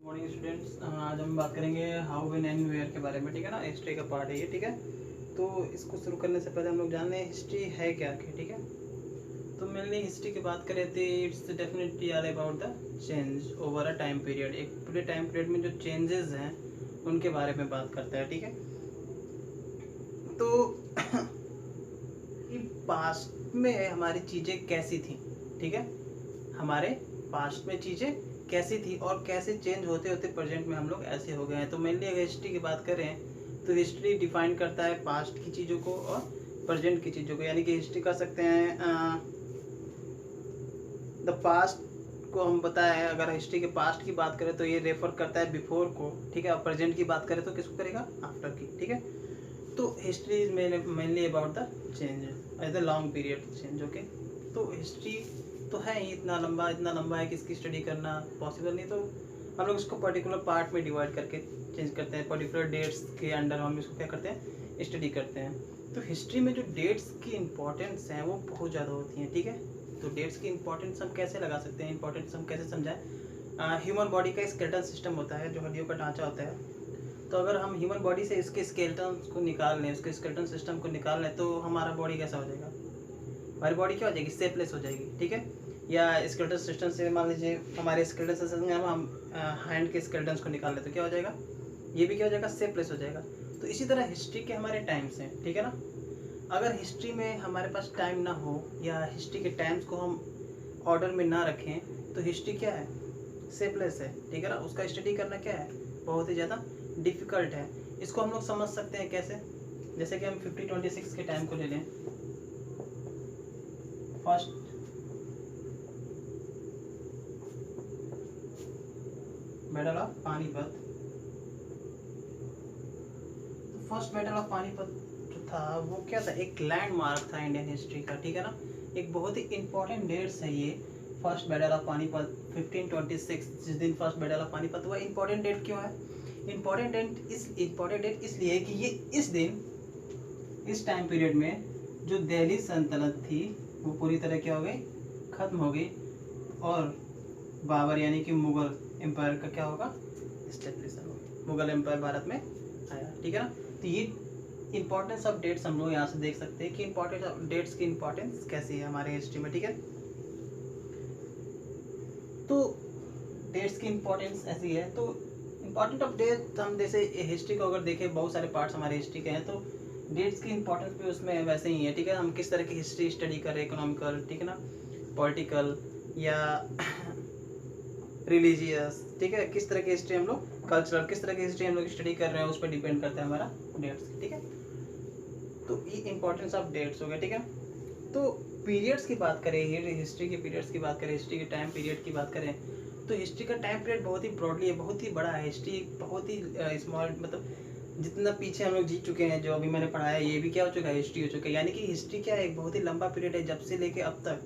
Morning students, आज हम बात करेंगे हाउ व्हेन एंड वेयर के बारे में। ठीक है ना, हिस्ट्री का पार्ट है ये। ठीक है, तो इसको शुरू करने से पहले हम लोग जान लें हिस्ट्री है क्या आखिर। ठीक है, तो मेनली हिस्ट्री की बात करें तो it's definitely all about the change over a time period. एक पूरे टाइम पीरियड में जो चेंजेस हैं उनके बारे में बात करता है। ठीक है, तो पास्ट में हमारी चीज़ें कैसी थी। ठीक है, हमारे पास्ट में चीज़ें कैसी थी और कैसे चेंज होते होते प्रेजेंट में हम लोग ऐसे हो गए हैं। तो मेनली अगर हिस्ट्री की बात करें तो हिस्ट्री डिफाइन करता है पास्ट की चीज़ों को और प्रेजेंट की चीज़ों को। यानी कि हिस्ट्री कर सकते हैं द पास्ट को हम बताएं। अगर हिस्ट्री के पास्ट की बात करें तो ये रेफर करता है बिफोर को। ठीक है, और प्रेजेंट की बात करें तो किसको करेगा, आफ्टर की। ठीक है, तो history is mainly about the change as the long period change. Okay, तो हिस्ट्री तो है ही इतना लंबा है कि इसकी स्टडी करना पॉसिबल नहीं। तो हम लोग इसको पर्टिकुलर पार्ट में डिवाइड करके चेंज करते हैं। पर्टिकुलर डेट्स के अंडर हम इसको क्या करते हैं, स्टडी करते हैं। तो हिस्ट्री में जो डेट्स की इंपॉर्टेंस हैं वो बहुत ज़्यादा होती हैं। ठीक है, तो डेट्स की इंपॉर्टेंस हम कैसे लगा सकते हैं, इंपॉर्टेंस हम कैसे समझाएं। ह्यूमन बॉडी का स्केलेटल सिस्टम होता है, जो हड्डियों का ढांचा होता है। तो अगर हम ह्यूमन बॉडी से इसके स्केलेटन को निकाल लें, उसके स्केलेटन सिस्टम को निकाल लें, तो हमारा बॉडी कैसा हो जाएगा, हमारी बॉडी क्या हो जाएगी, शेपलेस हो जाएगी। ठीक है, या स्केलेटन सिस्टम से मान लीजिए हमारे स्केलेटन सिस्टम में हम हैंड के स्केलेटन को निकाल लें तो क्या हो जाएगा, ये भी क्या हो जाएगा, शेपलेस हो जाएगा। तो इसी तरह हिस्ट्री के हमारे टाइम्स हैं। ठीक है ना, अगर हिस्ट्री में हमारे पास टाइम ना हो या हिस्ट्री के टाइम्स को हम ऑर्डर में ना रखें तो हिस्ट्री क्या है, शेपलेस है। ठीक है ना, उसका स्टडी करना क्या है, बहुत ही ज़्यादा डिफ़िकल्ट है। इसको हम लोग समझ सकते हैं कैसे, जैसे कि हम 1526 के टाइम को ले लें। First battle of Panipat. First battle of Panipat जो था वो क्या था, एक लैंडमार्क था इंडियन हिस्ट्री का। ठीक है ना, एक बहुत ही इंपॉर्टेंट डेट्स है ये। फर्स्ट बैटल ऑफ पानीपत 1526, जिस दिन फर्स्ट बैटल ऑफ पानीपत हुआ। इंपॉर्टेंट डेट क्यों है, इंपॉर्टेंट डेट इसलिए कि ये इस दिन, इस टाइम पीरियड में जो दिल्ली सल्तनत थी वो पूरी तरह क्या हो गई, खत्म हो गई। और बाबर यानी कि मुगल एम्पायर का क्या होगा, एस्टेब्लिशन होगा, मुगल एम्पायर भारत में आया। ठीक है ना, तो ये इंपॉर्टेंस ऑफ डेट्स हम लोग यहाँ से देख सकते हैं कि इंपॉर्टेंस ऑफ डेट्स की इंपॉर्टेंस कैसी है हमारे हिस्ट्री में। ठीक है, तो डेट्स की इंपॉर्टेंस ऐसी है। तो इंपॉर्टेंट ऑफ डेट हम जैसे हिस्ट्री को अगर देखें, बहुत सारे पार्ट्स हमारे हिस्ट्री के हैं, तो डेट्स की इंपॉर्टेंस भी उसमें वैसे ही है। ठीक है, हम किस तरह की हिस्ट्री स्टडी करें, इकोनॉमिकल, ठीक है ना, पॉलिटिकल या रिलीजियस। ठीक है, किस तरह की हिस्ट्री हम लोग, कल्चरल, किस तरह की हिस्ट्री हम लोग स्टडी कर रहे हैं उस पर डिपेंड करता है हमारा डेट्स। ठीक है, तो ये इंपॉर्टेंस ऑफ डेट्स हो गया। ठीक है, तो पीरियड्स की बात करें, हिस्ट्री के पीरियड्स की बात करें, हिस्ट्री के टाइम पीरियड की बात करें, तो हिस्ट्री का टाइम पीरियड बहुत ही ब्रॉडली है, बहुत ही बड़ा है। हिस्ट्री बहुत ही स्मॉल, मतलब जितना पीछे हम लोग जीत चुके हैं, जो अभी मैंने पढ़ाया ये भी क्या हो चुका है, हिस्ट्री हो चुका है। यानी कि हिस्ट्री क्या है, एक बहुत ही लंबा पीरियड है, जब से लेके अब तक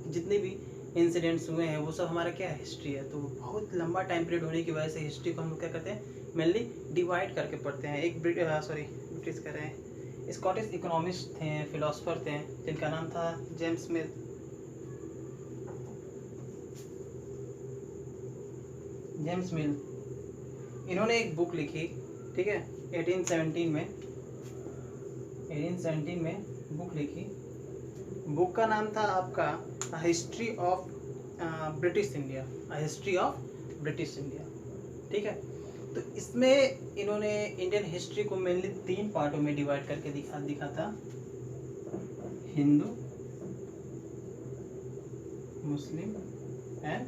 जितने भी इंसिडेंट्स हुए हैं वो सब हमारा क्या है, हिस्ट्री है। तो बहुत लंबा टाइम पीरियड होने की वजह से हिस्ट्री को हम लोग क्या करते हैं, मेनली डिवाइड करके पढ़ते हैं। एक ब्रिटिश कर रहे हैं, स्कॉटिश इकोनॉमिस्ट थे, फिलोसफर थे, जिनका नाम था जेम्स मिल। जेम्स मिल, इन्होंने एक बुक लिखी। ठीक है, 1817 में बुक लिखी। बुक का नाम था आपका history of British India, history of British India. ठीक है, तो इसमें इन्होंने इंडियन हिस्ट्री को मेनली 3 पार्टों में डिवाइड करके दिखा था, Hindu, Muslim and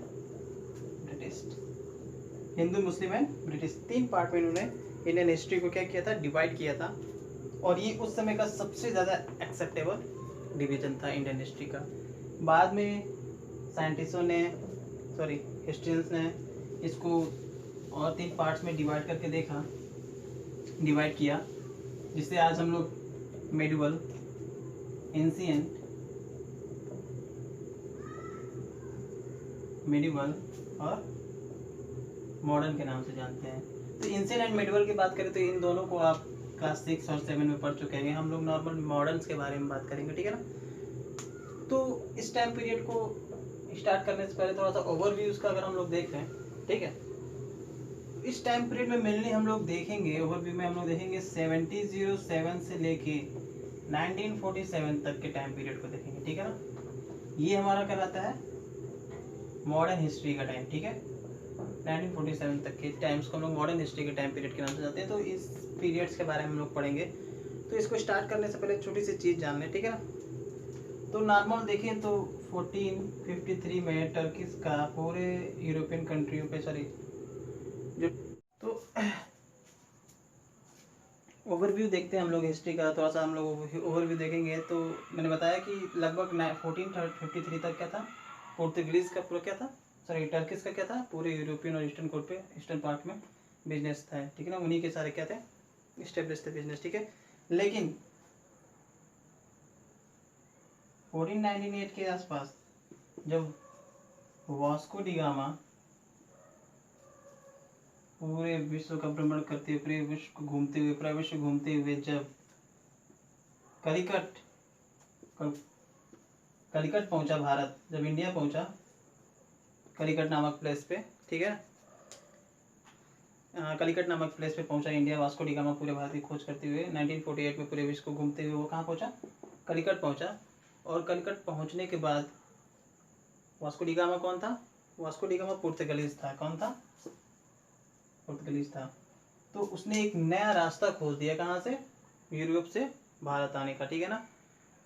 British. Hindu, Muslim and British, 3 part में इन्होंने इंडियन हिस्ट्री को क्या किया था, डिवाइड किया था। और ये उस समय का सबसे ज़्यादा एक्सेप्टेबल डिवीजन था इंडियन हिस्ट्री का। बाद में साइंटिस्टों ने, हिस्ट्रियंस ने इसको और 3 पार्ट्स में डिवाइड करके डिवाइड किया, जिससे आज हम लोग मेडिवल, एंशिएंट, मेडिवल और मॉडर्न के नाम से जानते हैं। तो एंशिएंट एंड मेडिवल की बात करें तो इन दोनों को आप क्लास 6 और 7 में पढ़ चुके हैं। हम लोग नॉर्मल मॉडर्न्स के बारे में बात करेंगे। ठीक है ना, तो इस टाइम पीरियड को स्टार्ट करने से पहले थोड़ा सा ओवरव्यू उसका अगर हम लोग देख लें। ठीक है, इस टाइम पीरियड में मेनली हम लोग देखेंगे, ओवरव्यू में हम लोग देखेंगे 1707 से लेके 1947 तक के टाइम पीरियड को देखेंगे, ठीक है ना। ये हमारा कहलाता है मॉडर्न हिस्ट्री का टाइम, ठीक है। 1947 तक के टाइम्स को हम लोग मॉडर्न हिस्ट्री के टाइम पीरियड के नाम से जानते हैं। तो इस पीरियड्स के बारे में हम लोग पढ़ेंगे। तो इसको स्टार्ट करने से पहले छोटी सी चीज़ जान लें, ठीक है ना। तो नॉर्मल देखें तो 1453 में टर्किस का पूरे यूरोपियन कंट्रियों पे जो तो ओवरव्यू देखते हैं हम लोग हिस्ट्री का, थोड़ा सा हम लोग ओवरव्यू देखेंगे। तो मैंने बताया कि लगभग 1453 तक क्या था, पोर्तुगीज का पूरा क्या था, सॉरी टर्किस का क्या था, पूरे यूरोपियन और ईस्टर्न कोर्ट पे, ईस्टर्न पार्ट में बिजनेस था, ठीक है ना। उन्हीं के सारे क्या थे, इस्टेब्लिश थे बिजनेस, ठीक है। लेकिन 1498 के आसपास जब वास्को डी गामा पूरे विश्व का भ्रमण करते हुए, पूरे विश्व को घूमते हुए, पूरा विश्व घूमते हुए जब कलिकट पहुंचा भारत, जब इंडिया पहुंचा कलिकट नामक प्लेस पे, ठीक है। कलिकट नामक प्लेस पे पहुंचा इंडिया, वास्को डी गामा पूरे भारत की खोज करते हुए 1948 में पूरे विश्व को घूमते हुए वो कहाँ पहुंचा, कलिकट पहुंचा। और कलिकट पहुंचने के बाद वास्को डी गामा कौन था, वास्को डी गामा पुर्तगालीज था। कौन था, पुर्तगालीज था। तो उसने एक नया रास्ता खोज दिया, कहाँ से, यूरोप से भारत आने का, ठीक है ना।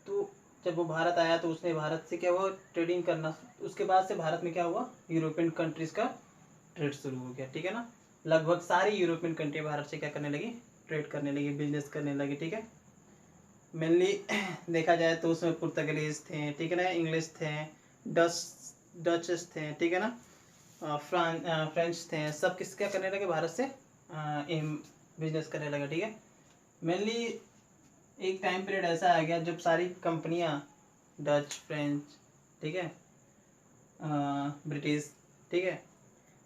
तो जब वो भारत आया तो उसने भारत से क्या हुआ, ट्रेडिंग करना। उसके बाद से भारत में क्या हुआ, यूरोपियन कंट्रीज का ट्रेड शुरू हो गया, ठीक है ना। लगभग सारी यूरोपियन कंट्री भारत से क्या करने लगी, ट्रेड करने लगी, बिजनेस करने लगी, ठीक है। मेनली देखा जाए तो उसमें पुर्तगालीज थे, ठीक है ना, इंग्लिश थे, डचेस थे, ठीक है ना, फ्रेंच थे, सब किस क्या करने लगे, भारत से बिजनेस करने लगे, ठीक है। मेनली एक टाइम पीरियड ऐसा आ गया जब सारी कंपनियां, डच, फ्रेंच, ठीक है, ब्रिटिश, ठीक है,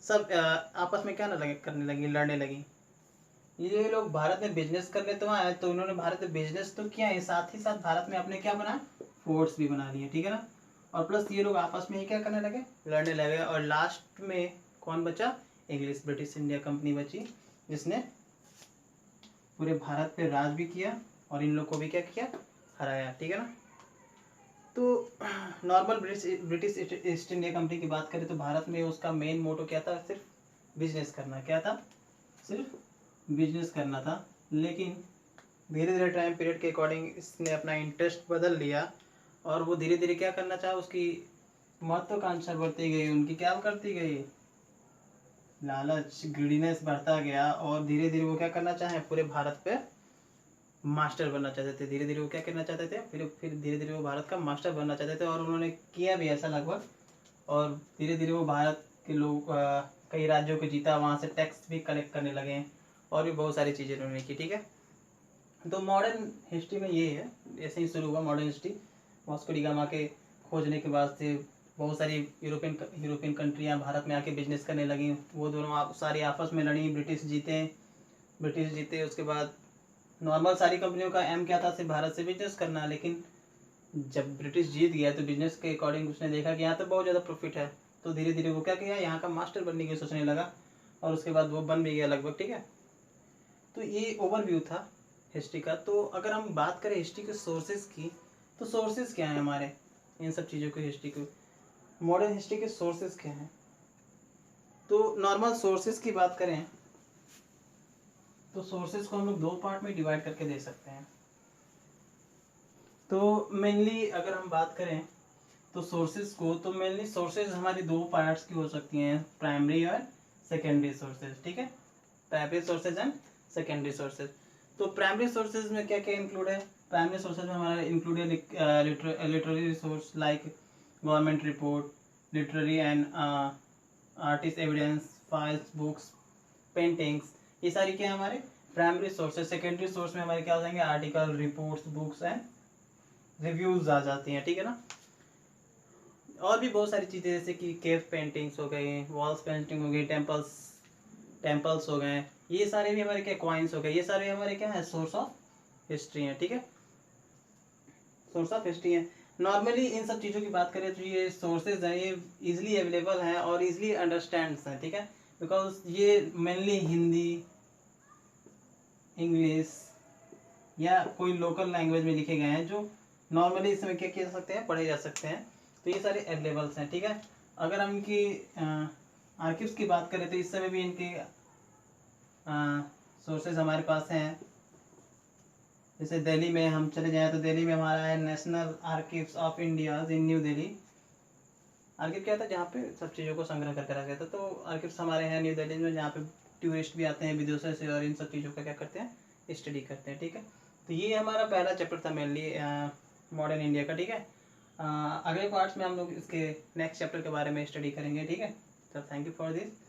सब आपस में क्या ना लगे, करने लगी, लड़ने लगी। ये लोग भारत में बिजनेस करने तो आए, तो उन्होंने भारत में बिजनेस तो किया है, साथ ही साथ भारत में अपने क्या बना, फोर्ट्स भी बना लिए, ठीक है ना। और प्लस ये लोग आपस में ही क्या करने लगे, लड़ने लगे। और लास्ट में कौन बचा, इंग्लिश ब्रिटिश इंडिया कंपनी बची, जिसने पूरे भारत पे राज भी किया और इन लोग को भी क्या किया, हराया, ठीक है ना। तो normal British east India company की बात करें तो भारत में उसका मेन मोटो क्या था, सिर्फ बिजनेस करना, क्या था, सिर्फ बिजनेस करना था। लेकिन धीरे धीरे टाइम पीरियड के अकॉर्डिंग इसने अपना इंटरेस्ट बदल लिया और वो धीरे धीरे क्या करना चाहा, उसकी महत्वाकांक्षा बढ़ती गई, उनकी क्या करती गई, लालच, ग्रीडीनेस बढ़ता गया। और धीरे धीरे वो क्या करना चाहे, पूरे भारत पे मास्टर बनना चाहते थे। धीरे धीरे वो क्या करना चाहते थे, फिर धीरे धीरे वो भारत का मास्टर बनना चाहते थे, और उन्होंने किया भी ऐसा लगभग। और धीरे धीरे वो भारत के लोग कई राज्यों को जीता, वहाँ से टैक्स भी कलेक्ट करने लगे और भी बहुत सारी चीज़ें उन्होंने की, ठीक है। तो मॉडर्न हिस्ट्री में ये है, ऐसे ही शुरू हुआ modern history. Vasco D gamma के खोजने के बाद से बहुत सारी यूरोपियन कंट्रियाँ भारत में आके बिजनेस करने लगी। वो दोनों सारी आपस में लड़ी, ब्रिटिश जीते। उसके बाद नॉर्मल सारी कंपनियों का एम क्या था, सिर्फ भारत से बिजनेस करना। लेकिन जब ब्रिटिश जीत गया तो बिजनेस के अकॉर्डिंग उसने देखा कि यहाँ तो बहुत ज़्यादा प्रॉफिट है, तो धीरे धीरे वो क्या किया, यहाँ का मास्टर बनने की सोचने लगा और उसके बाद वो बन भी गया लगभग, ठीक है। तो ये ओवरव्यू था हिस्ट्री का। तो अगर हम बात करें हिस्ट्री के सोर्सेज की, तो सोर्सेज क्या हैं हमारे इन सब चीज़ों के, हिस्ट्री के, मॉडर्न हिस्ट्री के सोर्सेज क्या हैं। तो नॉर्मल सोर्सेज की बात करें तो सोर्सेज को हम लोग दो पार्ट में डिवाइड करके दे सकते हैं। तो मेनली अगर हम बात करें तो सोर्सेज को, तो मेनली सोर्सेज हमारी दो पार्ट्स की हो सकती हैं, प्राइमरी और सेकेंडरी सोर्सेज, ठीक है, primary sources and secondary sources. तो प्राइमरी सोर्सेज में क्या क्या इंक्लूड है, प्राइमरी सोर्सेज में हमारा इंक्लूड है literary resource like government report, literary and artist evidence, files, books, paintings, ये सारी क्या है हमारे प्राइमरी सोर्सेज। सेकेंडरी सोर्स में हमारे क्या हो जाएंगे, article, reports, books and reviews आ जाती हैं, ठीक है ना। और भी बहुत सारी चीज़ें जैसे कि केव पेंटिंग्स हो गई, वॉल्स पेंटिंग हो गई, टेम्पल्स हो गए, ये सारे भी हमारे क्या, कॉइन्स हो गए, ये सारे हमारे क्या है, सोर्स ऑफ हिस्ट्री है, ठीक है, सोर्स ऑफ हिस्ट्री है। नॉर्मली इन सब चीज़ों की बात करें तो ये सोर्सेज हैं, ये इजीली अवेलेबल हैं और इजीली अंडरस्टैंड्स हैं, ठीक है। बिकॉज ये मेनली हिंदी, इंग्लिश या कोई लोकल लैंग्वेज में लिखे गए हैं जो नॉर्मली इसमें क्या किए जा सकते हैं, पढ़े जा सकते हैं। तो ये सारे अवेलेबल्स हैं, ठीक है। अगर हम इनकी आर्किव्स की बात करें तो इस समय भी इनके सोर्सेज हमारे पास हैं। जैसे दिल्ली में हम चले जाएं तो दिल्ली में हमारा है National Archives of India in New Delhi. Archive क्या था, जहाँ पे सब चीज़ों को संग्रह करके रखा जाता है। तो आर्किव्स हमारे हैं न्यू दिल्ली में, जहाँ पे टूरिस्ट भी आते हैं विदेशों से और इन सब चीज़ों का क्या करते हैं, स्टडी करते हैं, ठीक है। तो ये हमारा पहला चैप्टर था मेनली मॉडर्न इंडिया का, ठीक है। अगले पार्ट्स में हम लोग इसके नेक्स्ट चैप्टर के बारे में स्टडी करेंगे, ठीक है। तो थैंक यू फॉर दिस।